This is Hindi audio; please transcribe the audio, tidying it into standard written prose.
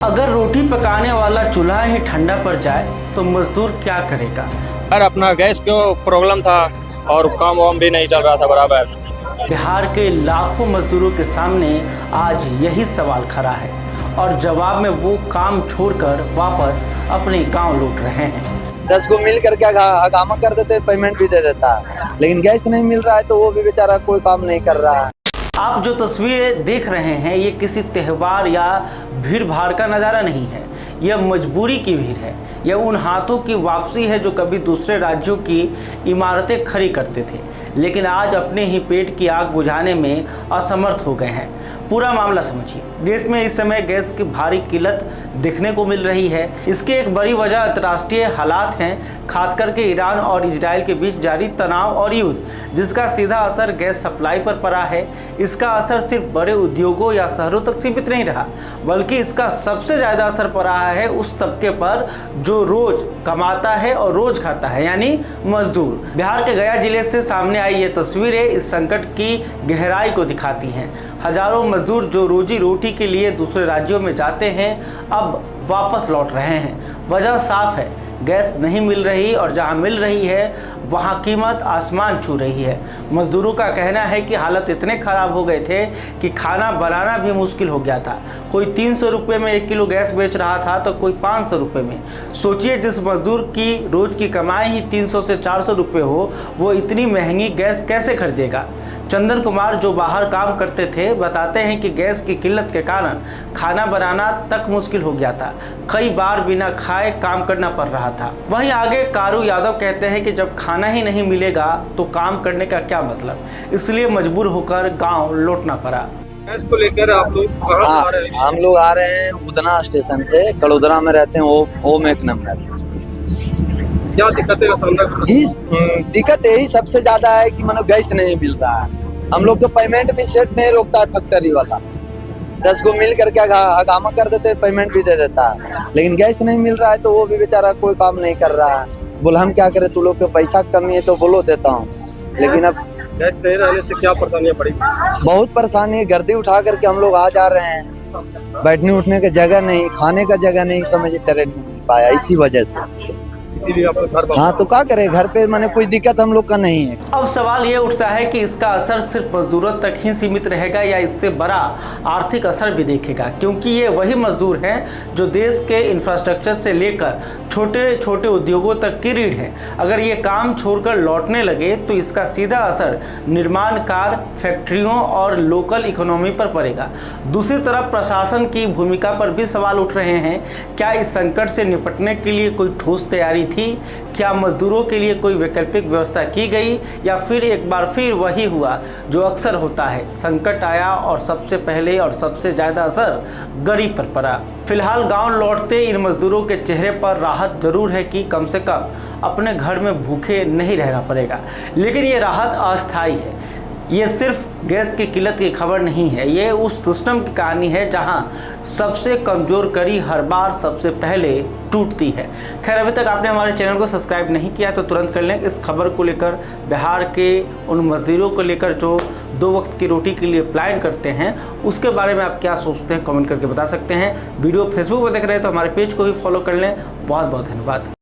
अगर रोटी पकाने वाला चूल्हा ही ठंडा पड़ जाए तो मजदूर क्या करेगा। यार अपना गैस क्यों प्रॉब्लम था और काम वाम भी नहीं चल रहा था बराबर। बिहार के लाखों मजदूरों के सामने आज यही सवाल खड़ा है और जवाब में वो काम छोड़कर वापस अपने गांव लौट रहे हैं। 10 को मिल करके हगामा कर देते, पेमेंट भी दे देता है, लेकिन गैस नहीं मिल रहा है तो वो भी बेचारा कोई काम नहीं कर रहा है। आप जो तस्वीरें देख रहे हैं ये किसी त्यौहार या भीड़ भाड़ का नज़ारा नहीं है, यह मजबूरी की भीड़ है। यह उन हाथों की वापसी है जो कभी दूसरे राज्यों की इमारतें खड़ी करते थे लेकिन आज अपने ही पेट की आग बुझाने में असमर्थ हो गए हैं। पूरा मामला समझिए। देश में इस समय गैस की भारी किल्लत देखने को मिल रही है। इसकी एक बड़ी वजह अंतर्राष्ट्रीय हालात हैं, खास करके ईरान और इजराइल के बीच जारी तनाव और युद्ध, जिसका सीधा असर गैस सप्लाई पर पड़ा है। इसका असर सिर्फ बड़े उद्योगों या शहरों तक सीमित नहीं रहा, बल्कि इसका सबसे ज़्यादा असर पड़ रहा है उस तबके पर जो रोज कमाता है और रोज खाता है, यानी मजदूर। बिहार के गया जिले से सामने आई ये तस्वीरें इस संकट की गहराई को दिखाती हैं। हजारों मजदूर जो रोजी रोटी के लिए दूसरे राज्यों में जाते हैं अब वापस लौट रहे हैं। वजह साफ है, गैस नहीं मिल रही और जहां मिल रही है वहां कीमत आसमान छू रही है। मजदूरों का कहना है कि हालत इतने ख़राब हो गए थे कि खाना बनाना भी मुश्किल हो गया था। कोई 300 रुपये में 1 किलो गैस बेच रहा था तो कोई 500 रुपये में। सोचिए, जिस मजदूर की रोज़ की कमाई ही 300 से 400 रुपये हो वो इतनी महंगी गैस कैसे खरीदेगा। चंदन कुमार जो बाहर काम करते थे बताते हैं कि गैस की किल्लत के कारण खाना बनाना तक मुश्किल हो गया था। कई बार बिना खाए काम करना पड़ रहा था। वहीं आगे कारू यादव कहते हैं कि जब खाना ही नहीं मिलेगा तो काम करने का क्या मतलब, इसलिए मजबूर होकर गांव लौटना पड़ा। गैस को लेकर आप लोग कहाँ आ रहे हैं? हम लोग आ रहे हैं उदना स्टेशन से, कड़ोदरा में रहते हैं, ओम एक नंबर। क्या दिक्कतें का सामना कर रहे हैं? जी, दिक्कत यही सबसे ज्यादा है कि मानो गैस नहीं मिल रहा है। हम लोग को पेमेंट भी सेट नहीं रोकता है फैक्ट्री वाला। 10 को मिल करके हगामा कर देते, पेमेंट भी दे देता है, लेकिन गैस नहीं मिल रहा है तो वो भी बेचारा कोई काम नहीं कर रहा है। बोल हम क्या करें, तू लोग के पैसा कमी है तो बोलो देता हूँ, लेकिन अब गैस नहीं रहने से क्या परेशानियां पड़ी? बहुत परेशानी है। गर्दी उठा करके हम लोग आ जा रहे हैं, बैठने उठने की जगह नहीं, खाने का जगह नहीं, समझ ट्रेन नहीं मिल पाया इसी वजह से। इसीलिए आप घर हाँ तो क्या करें, घर पे माने कोई दिक्कत हम लोग का नहीं है। अब सवाल ये उठता है कि इसका असर सिर्फ मजदूरों तक ही सीमित रहेगा या इससे बड़ा आर्थिक असर भी देखेगा, क्योंकि ये वही मजदूर हैं जो देश के इंफ्रास्ट्रक्चर से लेकर छोटे छोटे उद्योगों तक की रीढ़ है। अगर ये काम छोड़कर लौटने लगे तो इसका सीधा असर निर्माण कार्य, फैक्ट्रियों और लोकल इकोनॉमी पर पड़ेगा। दूसरी तरफ प्रशासन की भूमिका पर भी सवाल उठ रहे हैं। क्या इस संकट से निपटने के लिए कोई ठोस तैयारी थी? क्या मजदूरों के लिए कोई वैकल्पिक व्यवस्था की गई या फिर एक बार फिर वही हुआ जो अक्सर होता है, संकट आया और सबसे पहले और सबसे ज़्यादा असर गरीब पर पड़ा। फिलहाल गांव लौटते इन मजदूरों के चेहरे पर राहत जरूर है कि कम से कम अपने घर में भूखे नहीं रहना पड़ेगा, लेकिन ये राहत अस्थायी है। ये सिर्फ गैस की किल्लत की खबर नहीं है, ये उस सिस्टम की कहानी है जहां सबसे कमज़ोर कड़ी हर बार सबसे पहले टूटती है। खैर, अभी तक आपने हमारे चैनल को सब्सक्राइब नहीं किया तो तुरंत कर लें। इस खबर को लेकर, बिहार के उन मजदूरों को लेकर जो 2 वक्त की रोटी के लिए प्लान करते हैं, उसके बारे में आप क्या सोचते हैं कमेंट करके बता सकते हैं। वीडियो फेसबुक पर देख रहे हैं तो हमारे पेज को भी फॉलो कर लें। बहुत बहुत धन्यवाद।